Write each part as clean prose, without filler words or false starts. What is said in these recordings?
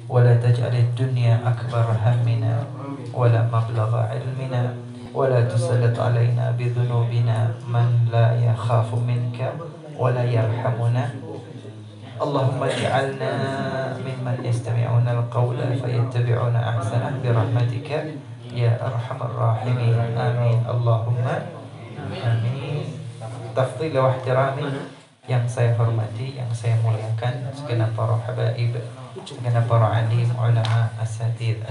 ولا تجعل الدنيا أكبر همنا ولا مبلغ علمنا ولا تسلط علينا بذنوبنا من لا يخاف منك ولا يرحمنا اللهم اجعلنا ممن يستمعون القول فيتبعون أحسنه برحمتك يا أرحم الراحمين آمين اللهم آمين. Tafdhil wa ihtirami, yang saya hormati, yang saya muliakan, segenap para habaib, segenap para alim, ulama, asatidah,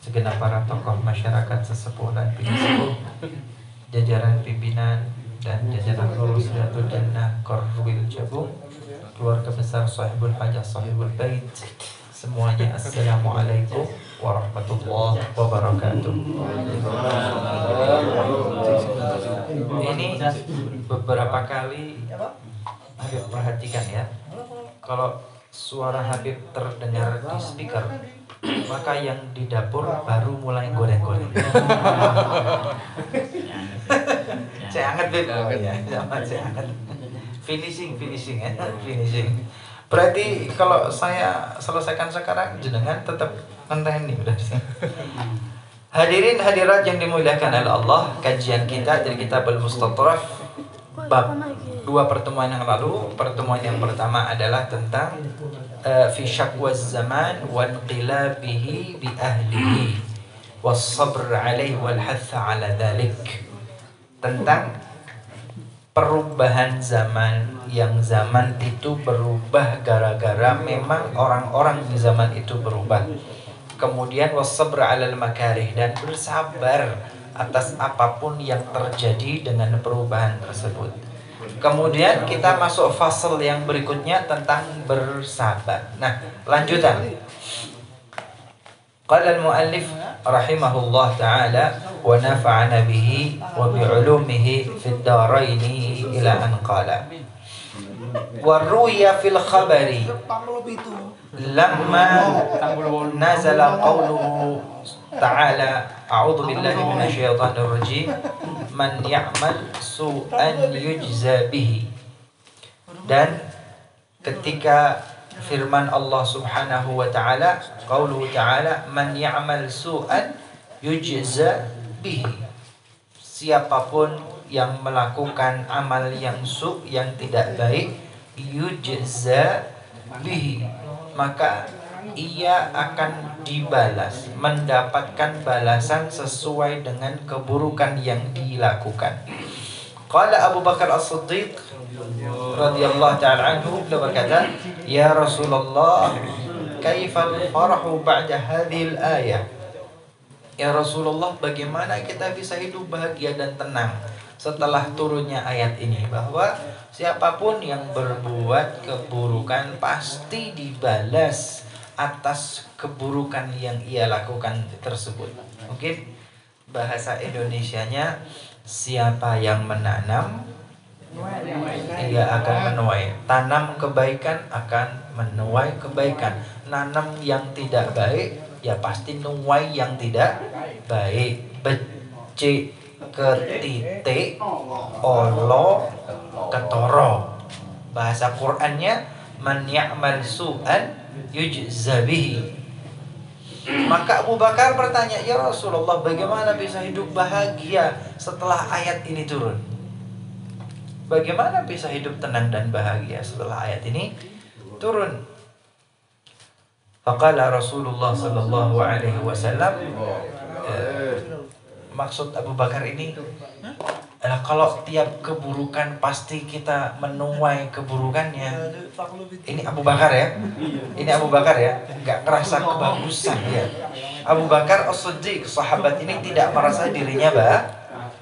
segenap para tokoh masyarakat sesepuh dan sepuh, jajaran pimpinan dan jajaran lurus Datul Jannah Korwil Jabung, keluarga besar sahibul hajah sahibul bait, semuanya assalamualaikum warahmatullahi wabarakatuh. Ini beberapa kali Habib perhatikan ya, kalau suara Habib terdengar di speaker, maka yang di dapur baru mulai goreng-goreng. Saya angkat Bib, saya angkat. Finishing ya, finishing. Berarti kalau saya selesaikan sekarang, jenengan tetap ngenteni udah. Hadirin hadirat yang dimuliakan oleh Allah, kajian kita dari kitab Al-Mustatraf bab 2 pertemuan yang lalu. Pertemuan yang pertama adalah tentang fi syakwaz zaman wa inqilabihi bi ahlihi was sabr alaihi wal hath ala dhalik. Tentang perubahan zaman, yang zaman itu berubah gara-gara memang orang-orang di zaman itu berubah. Kemudian wasabr 'alal makarih, dan bersabar atas apapun yang terjadi dengan perubahan tersebut. Kemudian kita masuk fasal yang berikutnya tentang bersabar. Nah, lanjutan. Qala al-muallif rahimahullah ta'ala wa nafa'ana bihi wa bi'ulumihi fid dharaini ila an qala wa ruya fil khabari lamma nazala qawluhu ta'ala a'udzu billahi minasyaitonir rajim man ya'mal su'an yujza bihi. Dan ketika firman Allah Subhanahu wa taala, qauluhu ta'ala man ya'mal su'an yujza bihi, siapapun yang melakukan amal yang yang tidak baik, yujza bihi, maka ia akan dibalas, mendapatkan balasan sesuai dengan keburukan yang dilakukan. Qala Abu Bakar As-Siddiq radhiyallahu ta'ala anhu, beliau berkata, ya Rasulullah, kaifal farahu ba'da hadhil ayah. Ya Rasulullah, bagaimana kita bisa hidup bahagia dan tenang setelah turunnya ayat ini, bahwa siapapun yang berbuat keburukan pasti dibalas atas keburukan yang ia lakukan tersebut. Mungkin bahasa Indonesianya, siapa yang menanam ia akan menuai. Tanam kebaikan akan menuai kebaikan. Nanam yang tidak baik, ya pasti nuai yang tidak baik. Becik ke titik, olo ketoro. Bahasa Qur'annya man ya'mal su'an yujza bihi. Maka Abu Bakar bertanya, ya Rasulullah, bagaimana bisa hidup bahagia setelah ayat ini turun? Bagaimana bisa hidup tenang dan bahagia setelah ayat ini turun? Faqala Rasulullah sallallahu alaihi wasallam, maksud Abu Bakar ini adalah kalau tiap keburukan pasti kita menuai keburukannya. Ini Abu Bakar ya, ini Abu Bakar ya, nggak ngerasa kebagusan ya. Abu Bakar As-Siddiq, sahabat ini tidak merasa dirinya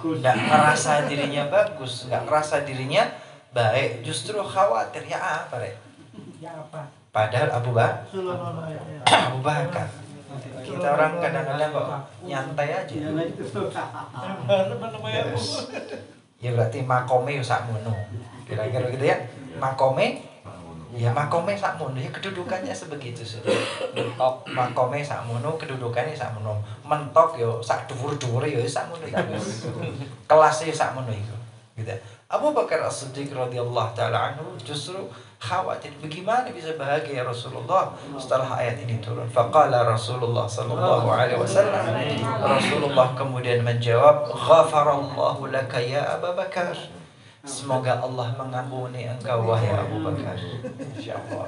nggak merasa dirinya bagus, nggak merasa dirinya baik, justru khawatir. Ya apa Rek? Padahal Abu Bakar, kita orang kadang-kadang kok nyantai aja. Yes. Ya berarti makome sakmono, kira-kira gitu ya. Makome sakmono, ya kedudukannya sebegitu sudah. Mentok makome sakmono, kedudukannya sakmono. Mentok yo sak dhuwur-dhuwure yo sakmono. Kelasnya sakmono itu. Gitu. Abu Bakar As-Siddiq radhiyallahu taala anhu justru khawatir bagaimana bisa bahagia Rasulullah setelah ayat ini turun. Faqala Rasulullah sallallahu alaihi wasallam, Rasulullah kemudian menjawab, "Ghafarallahu laka ya Abu Bakar." Semoga Allah mengampuni engkau wahai Abu Bakar. Insyaallah.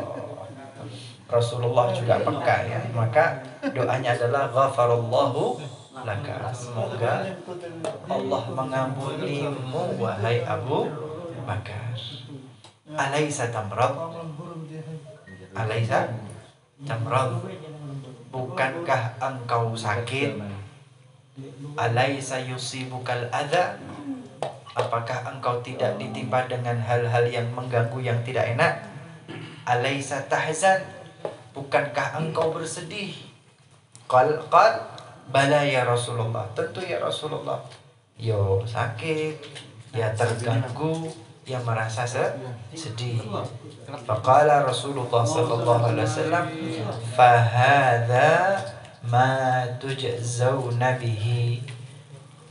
Rasulullah juga peka ya. Maka doanya adalah ghafarallahu laka. Semoga Allah mengampunimu wahai Abu Bakar. Alaysa tamrad? Alaysa tamrad? Bukankah engkau sakit? Alaysa yusibukal adha? Apakah engkau tidak ditimpa dengan hal-hal yang mengganggu yang tidak enak? Alaysa tahzan? Bukankah engkau bersedih? Qal bala ya Rasulullah. Tentu ya Rasulullah. Yo sakit, ya terganggu, ya merasa sedih. Faqala Rasulullah sallallahu alaihi wasallam, "Fahadha ma tujzauna bihi."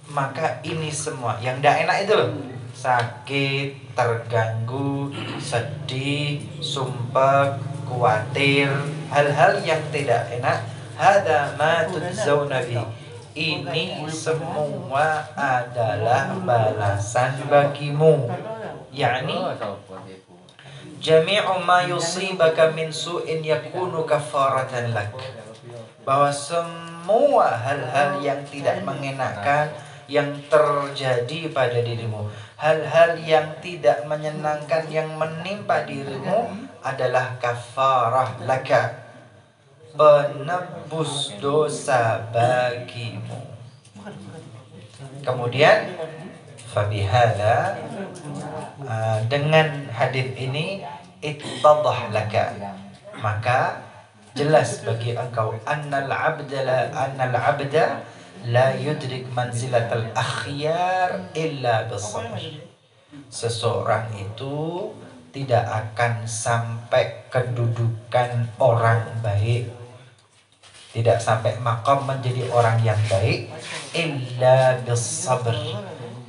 Maka ini semua yang tidak enak itu loh, sakit, terganggu, sedih, sumpah, khawatir, hal-hal yang tidak enak. Hada ma tujzauna bihi. Ini semua adalah balasan bagimu. Yani jami'u ma yusibaka min su'in yakunu kafaratan lak. Bahwa semua hal-hal yang tidak mengenakan yang terjadi pada dirimu, hal-hal yang tidak menyenangkan yang menimpa dirimu adalah kafarah laka, penebus dosa bagimu. Kemudian fabihada, dengan hadis ini ittadah laka, maka jelas bagi engkau annal abda la yudrik manzilatal akhyar illa bisabr. Seseorang itu tidak akan sampai kedudukan orang baik, tidak sampai makam menjadi orang yang baik, illa bisabr,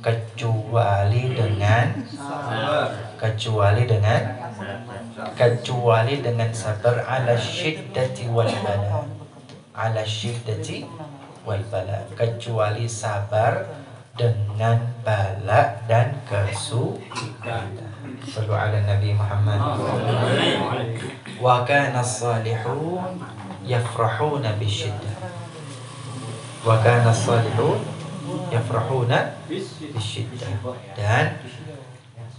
kecuali dengan sabar, ala syiddati wal bala, ala syiddati wal bala, kecuali sabar dengan bala dan kesulitan. Sallu ala Nabi Muhammad. Wa kana as-salihun yafrahuna bisyiddah. Wa kana as-salihun yafrahuna bisyiddah. Dan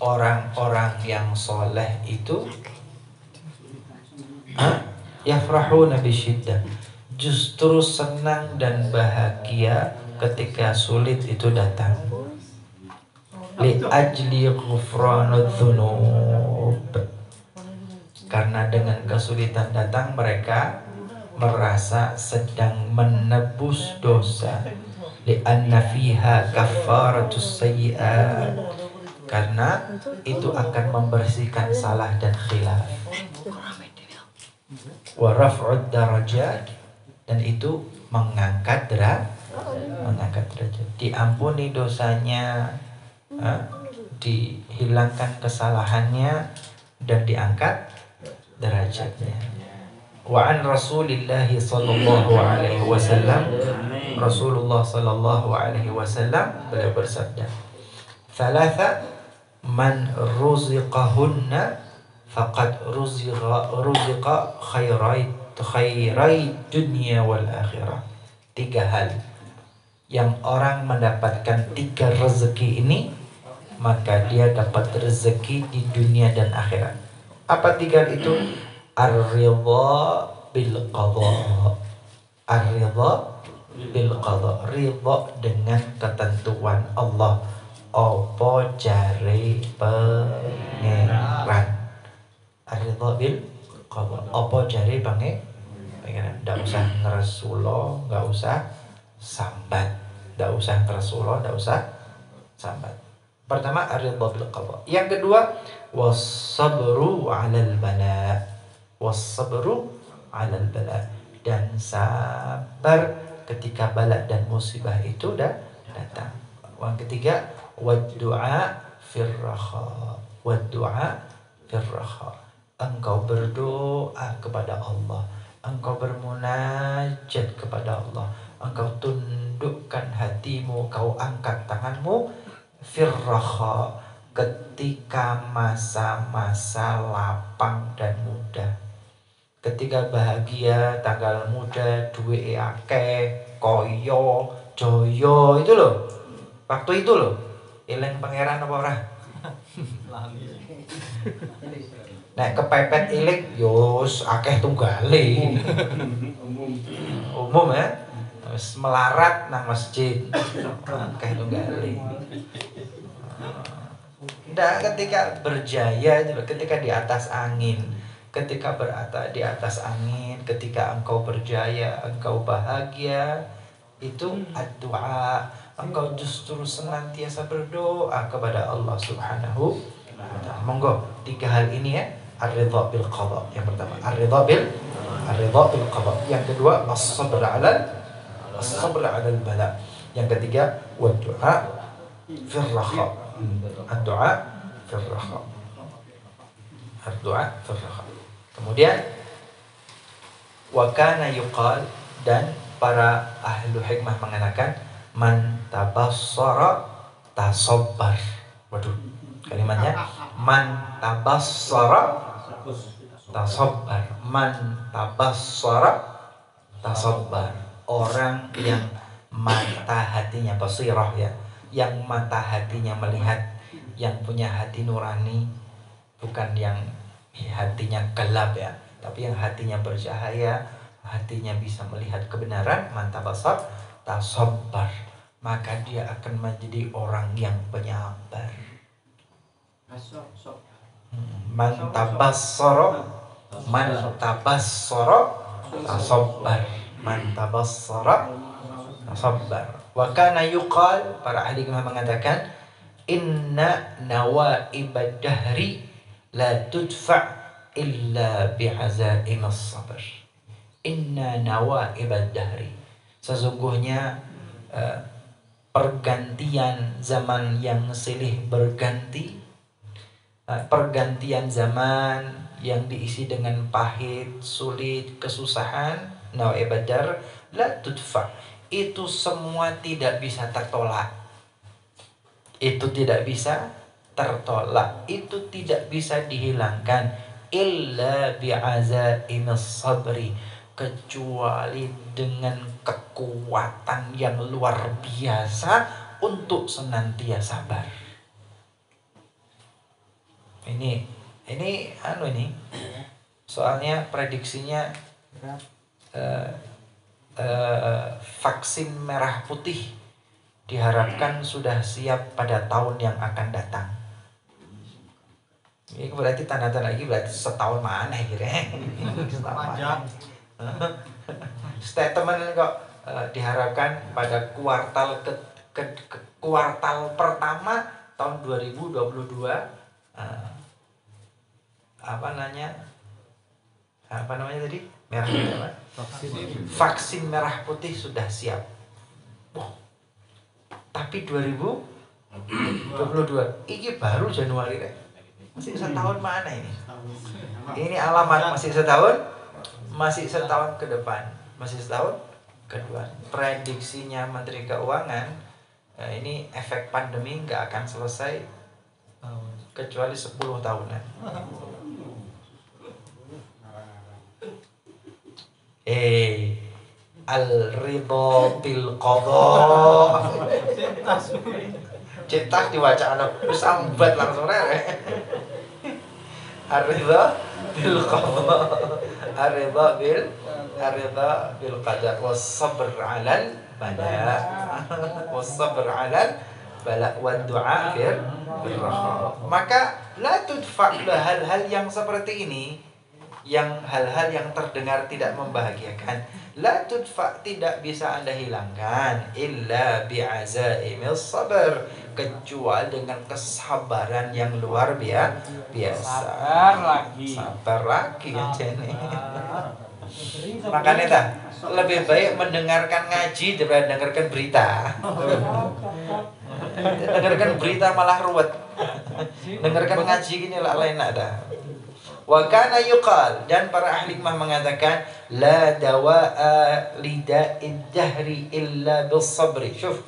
orang-orang yang soleh itu yafrahuna bisyiddah, justru senang dan bahagia ketika sulit itu datang. Li ajli ghufranud dzunub, karena dengan kesulitan datang mereka merasa sedang menebus dosa. Li anna fiha kafaratus sayyi'at, karena itu akan membersihkan salah dan khilaf. Wa raf'ud darajat, dan itu mengangkat derajat, diampuni dosanya, dihilangkan kesalahannya, dan diangkat derajatnya. Wa an Rasulillah sallallahu alaihi wasallam, Rasulullah sallallahu alaihi wasallam beliau bersabda, "Thalatha man ruziqahunna faqad ruziqa khairai dunia wal akhirah." 3 hal yang orang mendapatkan 3 rezeki ini, maka dia dapat rezeki di dunia dan akhirat. Apa 3 itu? Ar-ridha bil qadha. Ar-ridha bil qadha, ridha dengan ketentuan Allah, apa jare pangeran. Ar-ridha bil qadha, apa jare pangeran. Nggak usah ngeresulo, nggak usah sambat, nggak usah ngeresulo, nggak usah sambat. Pertama, ar-ridha bil qadha. Yang kedua, was-sabru 'alal bala. Was-sabru 'alal bala, dan sabar ketika bala dan musibah itu dah datang. Yang ketiga, wad-du'a firraha wa du'a firraha. Engkau berdoa kepada Allah, engkau bermunajat kepada Allah, engkau tundukkan hatimu, kau angkat tanganmu firraha, ketika masa-masa lapang dan mudah. Ketika bahagia, tanggal muda, duwe akeh, koyo, joyo, itu loh. Waktu itu loh. Eling pangeran apa ora? Nek kepepet eling yos akeh tunggale. Umum ya. Wis melarat nang masjid. Akeh tunggale. Nah, ketika berjaya, ketika di atas angin, ketika berada di atas angin, ketika engkau berjaya, engkau bahagia, itu doa. Engkau justru senantiasa berdoa kepada Allah Subhanahu wa ta'ala. Monggo, 3 hal ini ya. Ar-ridha bil qada. Yang pertama, ar-ridha bil qada. Yang kedua, as-sabr 'ala al-bala. Yang ketiga, wa du'a fir raha. Ad-du'a fir raha. Ad-du'a fir raha. Kemudian wa kana yuqal, dan para ahlu hikmah mengatakan man tabassara tasabbar. Waduh, kalimatnya man tabassara tasabbar. Man tabassara tasabbar. Orang yang mata hatinya basirah ya, yang mata hatinya melihat, yang punya hati nurani, bukan yang hatinya gelap ya, tapi yang hatinya bercahaya, hatinya bisa melihat kebenaran, man tabassara tasabbar, maka dia akan menjadi orang yang penyabar. Man tabassara tasabbar. Man tabassara tasabbar. Wa kana yuqal, para ahli hikmah mengatakan inna nawaibad dahri la tudfa illa bi'azaimas sabr. Inna nawaibad dahri, sesungguhnya pergantian zaman yang silih berganti, pergantian zaman yang diisi dengan pahit, sulit, kesusahan, nawaibadar la tudfa, itu semua tidak bisa tertolak. Itu tidak bisa tertolak, itu tidak bisa dihilangkan illa bi'azaimis sabri, kecuali dengan kekuatan yang luar biasa untuk senantiasa sabar. Ini soalnya prediksinya vaksin merah putih diharapkan sudah siap pada tahun yang akan datang. Ini berarti tanda-tanda lagi berarti setahun mana kira-kira? Statement ini kok diharapkan pada kuartal kuartal pertama tahun 2022 apa namanya tadi? Merah putih apa? Vaksin merah putih sudah siap. Tapi 2022 ini baru Januari deh. Masih setahun mana ini? Ini alamat masih setahun ke depan. Masih setahun ke depan. Prediksinya Menteri Keuangan, ini efek pandemi nggak akan selesai kecuali 10 tahunan. Al-ridho bil qadha. Cetas diwaca anak sambat langsung rere. Ar-ridho bil qadha. Ar-ridho bil qadar was sabr 'alal bala. Was sabr 'alal bala wa du'a fir raha. Maka la tudfa, hal-hal yang seperti ini, yang hal-hal yang terdengar tidak membahagiakan, la tudfa, tidak bisa Anda hilangkan illa bi'azaimis sabr, kecuali dengan kesabaran yang luar biasa. Sabar lagi ya Jenny. Makanya lebih baik mendengarkan ngaji daripada mendengarkan berita. Dengarkan berita malah ruwet. Dengarkan ngaji gini lah lain ada. Wa kana yuqal, dan para ahli hikmah mengatakan la dawa'a lida'id dahri illa bis sabri. Syuf,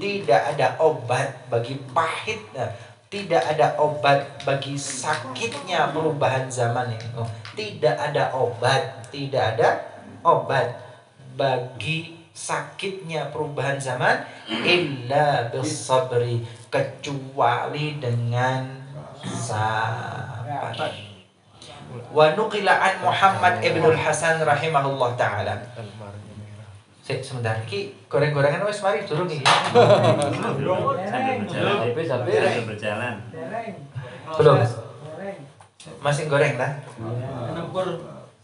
tidak ada obat bagi pahit, tidak ada obat bagi sakitnya perubahan zaman ini. Tidak ada obat, tidak ada obat bagi sakitnya perubahan zaman illa bis sabri, kecuali dengan sabar. Wa nuqila an Muhammad ibnul Hasan rahimahullah ta'ala. Sebentar, ki goreng-gorengan wis mari durung iki. Sambil berjalan. Belum. Masih goreng ta?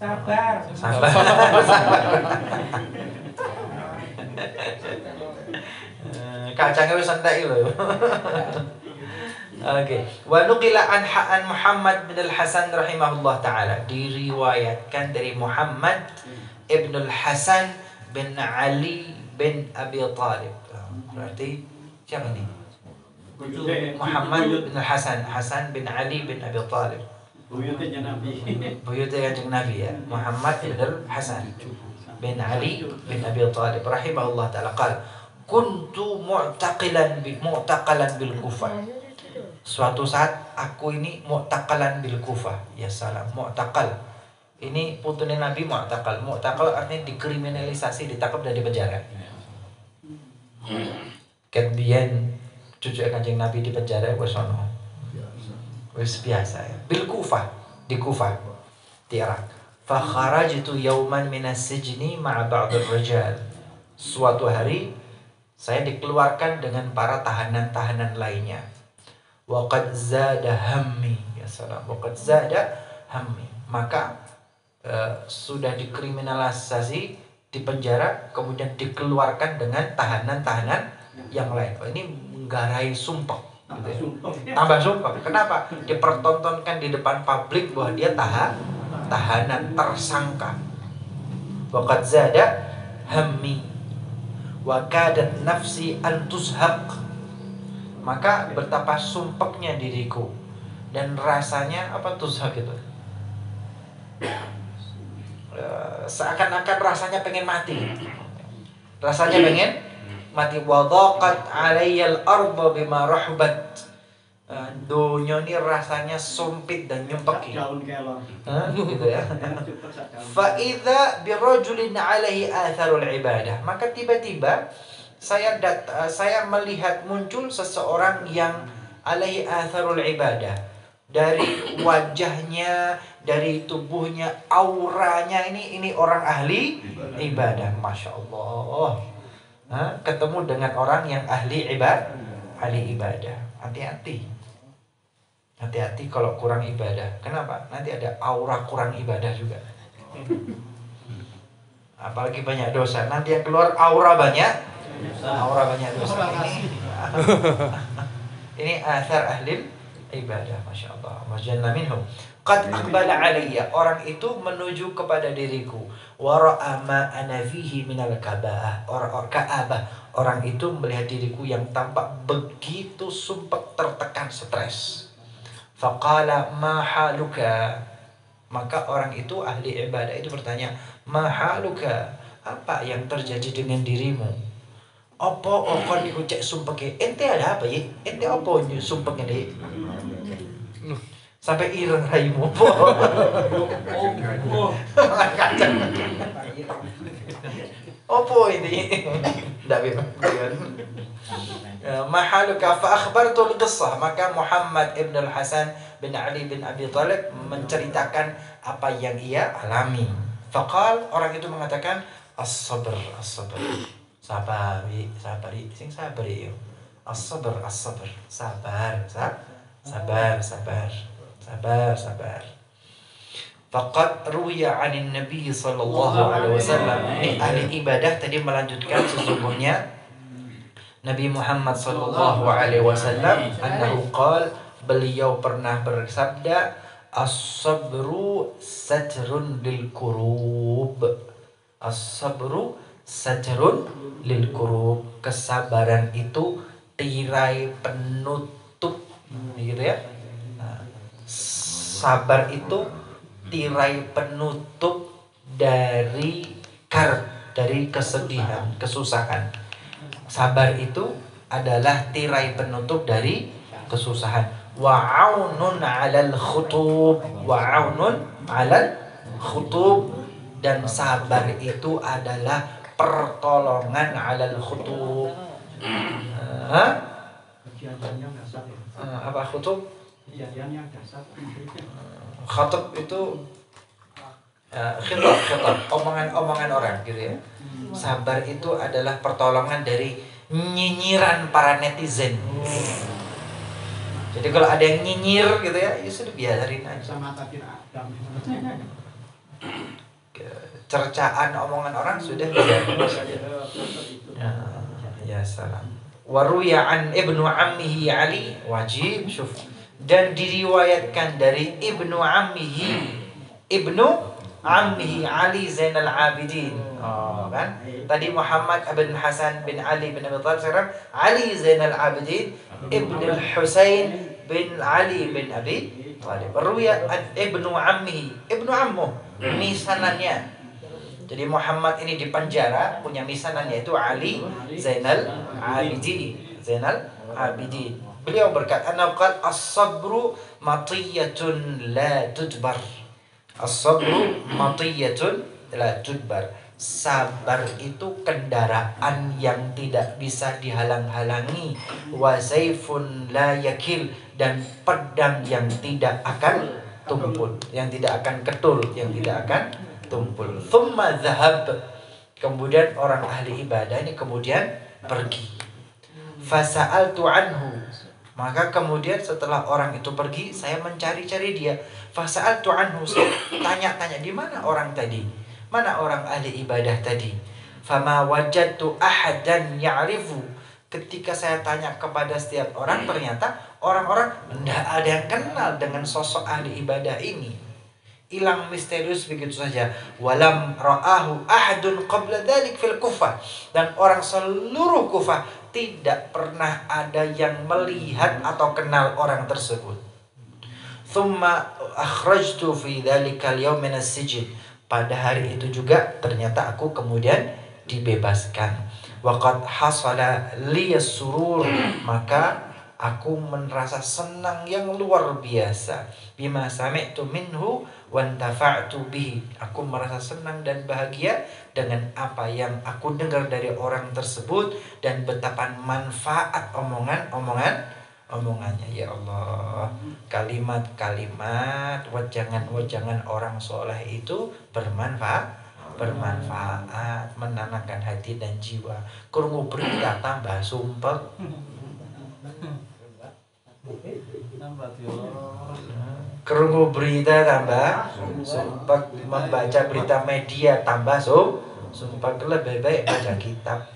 Sabar. Sabar. Kacangnya wis entek lho. Oke. Wa nuqila an Muhammad bin Al-Hasan rahimahullah taala, diriwayatkan dari Muhammad ibn Al-Hasan bin Ali bin Abi Talib. Berarti siapa nih? Muhammad bin Al-Hasan, Hasan bin Ali bin Abi Talib. Buyutnya Kanjeng Nabi ya. Muhammad bin Al-Hasan bin Ali bin Abi Talib rahimahullah taala qala kuntu mu'taqilan bil Kufah. Suatu saat aku ini mu'taqalan bil Kufah. Ya salam, mu'taqal. Ini putune Nabi mu'taqal. Mu'taqal artinya dikriminalisasi, ditangkap dari penjara. Kemudian cucu Kanjeng Nabi di penjara wis ono. Wis biasa ya. Bil Kufah, di Kufah, di Irak. Fa kharajtu yawman min as-sijni ma'a ba'd ar-rijal. Suatu hari saya dikeluarkan dengan para tahanan-tahanan lainnya. Waqad zada hammi, ya salam, waqad zada hammi. Maka sudah dikriminalisasi, di penjara, kemudian dikeluarkan dengan tahanan-tahanan yang lain. Ini menggarai sumpah gitu ya. Tambah sumpah. Kenapa? Dipertontonkan di depan publik bahwa dia tahanan, tersangka. Waqad zada hammi wa kadat nafsi an tushaq. Maka betapa sumpeknya diriku dan rasanya apa tushaq itu, seakan-akan rasanya pengen mati, rasanya pengen mati. Wadaqat alayyal arda bima rahbat. Dunia ini rasanya sumpit dan nyumpek gitu ya. Fa idza birajulin alaihi atharul ibadah. Maka tiba-tiba saya melihat muncul seseorang yang alaihi atharul ibadah, dari wajahnya, dari tubuhnya, auranya ini orang ahli ibadah. Masya Allah. Ketemu dengan orang yang ahli ibadah. Hati-hati kalau kurang ibadah. Kenapa? Nanti ada aura kurang ibadah juga. Apalagi banyak dosa, nanti yang keluar aura banyak dosa. Ini athar ahli ibadah, masya Allah. Majanna minhum. Qad aqbala alayya, orang itu menuju kepada diriku. Wa ra'a ma ana fihi minal kaba'ah. Orang itu melihat diriku yang tampak begitu sumpek, tertekan, stres. Faqala ma haluka. Maka orang itu ahli ibadah itu bertanya, ma haluka, apa yang terjadi dengan dirimu? Apa kon niku cek sumpeke? Ente ada apa ya? Ente apa sumpeknya dek? Sampai ireng raimu. Apa ini? Ndak bebas. Mahaluka fa akhbartu al-qissah. Maka Muhammad ibn Al-Hasan bin Ali bin Abi Talib menceritakan apa yang ia alami. Faqal, orang itu mengatakan as-sabr. Sabari, sing sabari yo. As-sabr. Sabar. Faqad ruwiya 'anil Nabi sallallahu alaihi wasallam. Ini ahli ibadah tadi melanjutkan, sesungguhnya Nabi Muhammad sallallahu alaihi wasallam annahu qala, beliau pernah bersabda, as-sabru satrun lil kurub. As-sabru sajarun lil kurub. Kesabaran itu tirai penutup, gitu ya. Nah, sabar itu tirai penutup dari dari kesedihan, kesusahan. Sabar itu adalah tirai penutup dari kesusahan. Wa'aunun 'alal khutub, wa'aunun 'alal khutub. Dan sabar itu adalah pertolongan 'alal khutub. Apa khutub? Khatub itu khitab, omongan-omongan orang gitu ya. Sabar itu adalah pertolongan dari nyinyiran para netizen. Jadi kalau ada yang nyinyir gitu ya, ya sudah biarin aja. Cercaan omongan orang sudah biarin saja. Ya salam. Waruya an ibnu ammihi Ali, wajib syuf. Dan diriwayatkan dari ibnu ammihi Ali Zainal Abidin. Oh kan? Tadi Muhammad bin Hasan bin Ali bin Abi Thalib, sekarang Ali Zainal Abidin Ibnu Husain bin Ali bin Abi Thalib. Ruya ibnu ammihi, ibnu ammuh, misanannya. Jadi Muhammad ini di penjara, punya misanan yaitu Ali Zainal Abidin. Zainal Abidin. Beliau berkata, "Anaqal as-sabru matiyatun la tudbar." As-sabru matiyatun la tudbar. Sabar itu kendaraan yang tidak bisa dihalang-halangi. Wa sayfun la yakil. Dan pedang yang tidak akan tumpul, yang tidak akan ketul, yang tidak akan tumpul. Thumma dhahab. Kemudian orang ahli ibadah ini kemudian pergi. Fasa'altu anhu. Maka kemudian setelah orang itu pergi, saya mencari-cari dia. Fasa'altu anhu, saya tanya-tanya, di mana orang tadi? Mana orang ahli ibadah tadi? Fama wajadtu ahadan ya'rifu. Ketika saya tanya kepada setiap orang, ternyata orang-orang tidak ada yang kenal dengan sosok ahli ibadah ini. Hilang misterius begitu saja. Walam ra'ahu ahadun qabla dzalik fil Kufah. Dan orang seluruh Kufah tidak pernah ada yang melihat atau kenal orang tersebut. Thumma akhrajtu fi dzalikal yaum min as-sijn. Pada hari itu juga ternyata aku kemudian dibebaskan. Waqad hasala liyas surur. Maka aku merasa senang yang luar biasa. Bima sami'tu minhu wantafa'tu bihi. Aku merasa senang dan bahagia dengan apa yang aku dengar dari orang tersebut dan betapa manfaat omongannya. Ya Allah, kalimat-kalimat, wajangan-wajangan orang soleh itu bermanfaat, menenangkan hati dan jiwa. Krungu berita tambah sumpah. Krungu berita tambah sumpah, membaca berita media tambah sumpah. Lebih baik baca kitab.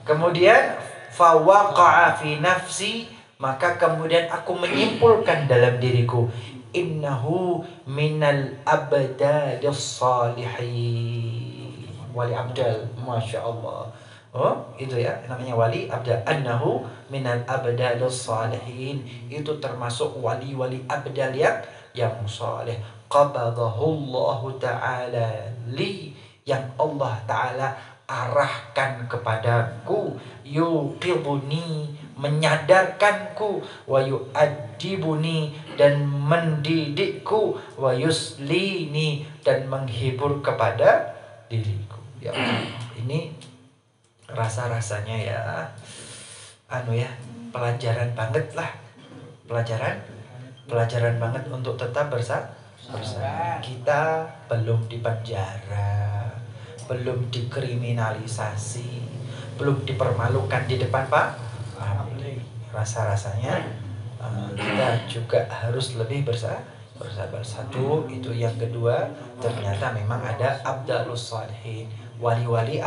Kemudian fawaqa'a fi nafsi, maka kemudian aku menyimpulkan dalam diriku, innahu minal abdalis salihin. Wali abdal, masya Allah. Oh, itu ya namanya wali abdal. Annahu minal abdalis salihin. Itu termasuk wali-wali abdal yang saleh. Qabadahullahu ta'ala li, yang Allah ta'ala arahkan kepadaku. Yuqiduni, menyadarkanku. Wa yu'adibuni, dan mendidikku. Wa yuslini, dan menghibur kepada diriku. Ya Allah, ini rasa-rasanya ya pelajaran banget lah. Pelajaran banget untuk tetap bersama. Kita belum dipenjara, belum dikriminalisasi, belum dipermalukan di depan Pak. Rasa-rasanya kita juga harus lebih bersabar. Satu, itu. Yang kedua, ternyata memang ada abdalus salihin, wali-wali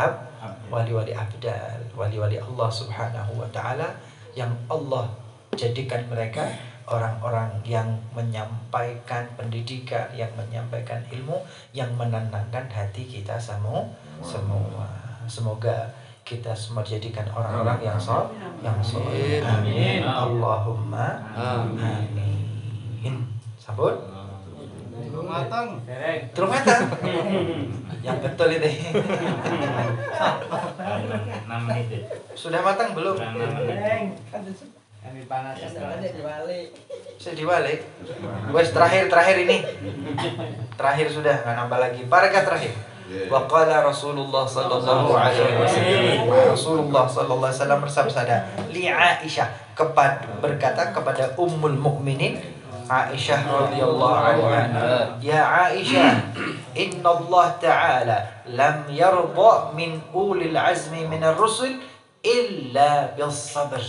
abdal, wali-wali Allah subhanahu wa ta'ala, yang Allah jadikan mereka orang-orang yang menyampaikan pendidikan, yang menyampaikan ilmu, yang menenangkan hati kita semua. Semoga kita semua dijadikan orang-orang yang soleh. Amin. Allahumma amin. Sabun? Turun matang. Turun matang. Yang betul itu. 6 menit. Sudah matang belum? Kami panas aja dibalik. Saya diwalik. Wes terakhir ini. Terakhir sudah, nggak nambah lagi. Paragraf terakhir. Wa qala Rasulullah sallallahu alaihi wasallam. Rasulullah sallallahu alaihi wasallam bersabda li Aisyah, berkata kepada Ummul Mukminin Aisyah radhiyallahu anha, ya Aisyah, inna Allah ta'ala lam yarda min ulil azmi min ar-rusul illa bis sabr.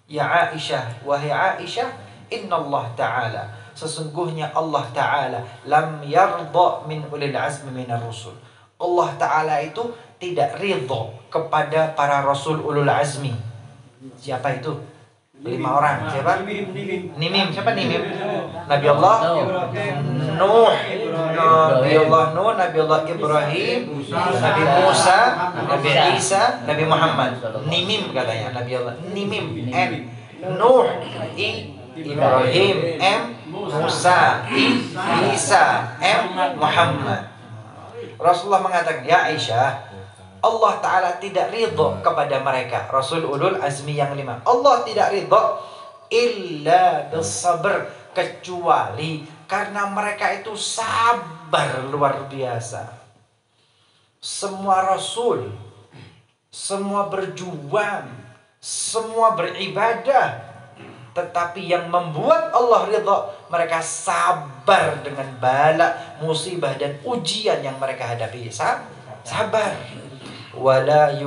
Ya Aisyah, wahai Aisyah, inna Allah ta'ala, sesungguhnya Allah ta'ala lam yarda min ulil azmi minar rusul. Allah ta'ala itu tidak ridha kepada para rasul ulul azmi. Siapa itu? 5 orang. Siapa? Nimim. Siapa Nimim? Nabi Allah Nuh, Nabi Allah Nuh, Nabi Allah Ibrahim, Nabi Musa, Nabi Isa, Nabi Muhammad. Nimim katanya Nabi Allah. Nimim. N Nuh, I Ibrahim, M Musa, I Isa, M Muhammad. Rasulullah mengatakan, ya Aisyah, Allah Ta'ala tidak ridho kepada mereka, Rasul Ulul Azmi yang 5. Allah tidak ridho illa bisabr, kecuali karena mereka itu sabar luar biasa. Semua Rasul, semua berjuang, semua beribadah, tetapi yang membuat Allah ridho, mereka sabar dengan bala, musibah dan ujian yang mereka hadapi. Sabar. Walam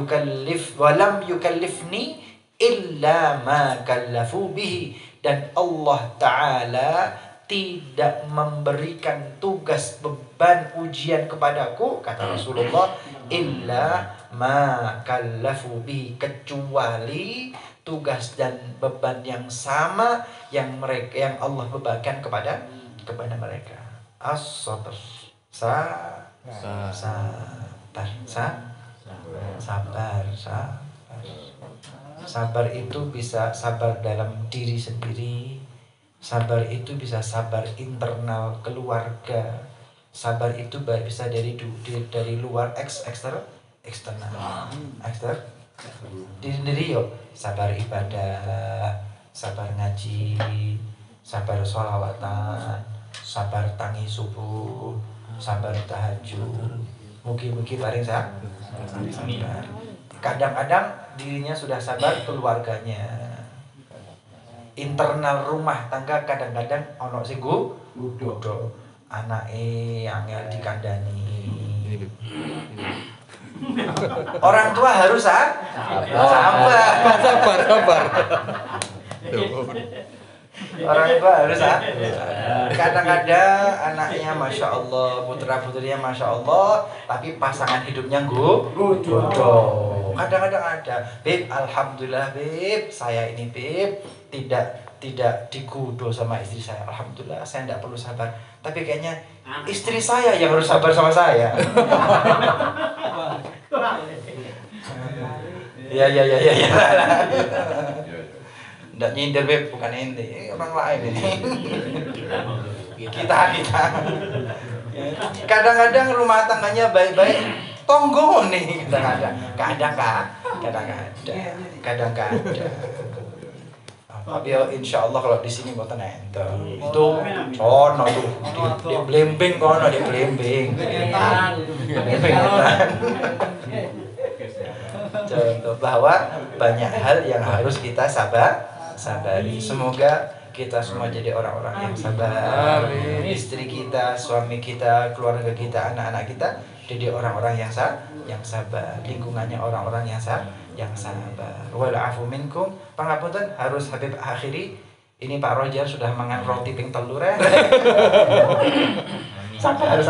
yukallifni illa ma kallafu bihi, dan Allah Ta'ala tidak memberikan tugas, beban, ujian kepadaku, kata Rasulullah, illa ma kallafu bihi, kecuali tugas dan beban yang sama yang Allah bebankan kepada mereka. As-sabr. Sabar itu bisa sabar dalam diri sendiri. Sabar itu bisa sabar internal keluarga. Sabar itu bisa dari luar, eksternal. Diri sendiri yuk. Sabar ibadah, sabar ngaji, sabar sholawatan, sabar tangi subuh, sabar tahajud. Mugi-mugi paling sabar. Kadang-kadang dirinya sudah sabar, keluarganya, internal rumah tangga kadang-kadang ono sing gudo, anake angel dikandani. Orang tua harus sabar. Orang tua harus kadang-kadang anaknya masya Allah, putra putrinya masya Allah, tapi pasangan hidupnya gudo. Kadang-kadang ada, Beb, alhamdulillah Beb, saya ini Beb tidak digudo sama istri saya. Alhamdulillah, saya tidak perlu sabar. Tapi kayaknya istri saya yang harus sabar sama saya. Ya. Nggak nyindir Beb, bukan ente, orang lain ini. Kita. Kadang-kadang rumah tangganya baik-baik, tonggo nih kadang-kadang. Tapi insya Allah kalau di sini buatan ente. Itu sono tuh di Blembing kono di Blembing. Contoh bahwa banyak hal yang harus kita sabari. Semoga kita semua jadi orang-orang yang sabar. Istri kita, suami kita, keluarga kita, anak-anak kita jadi orang-orang yang sabar. Lingkungannya orang-orang yang sabar. Walafu minkum. Pangapunten harus Habib akhiri. Ini Pak Roger sudah mangan roti ping telur ya. Sabar.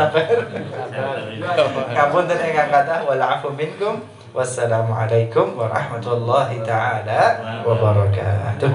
Kapunten ingkang kathah walafu minkum. Wassalamualaikum warahmatullahi taala wabarakatuh.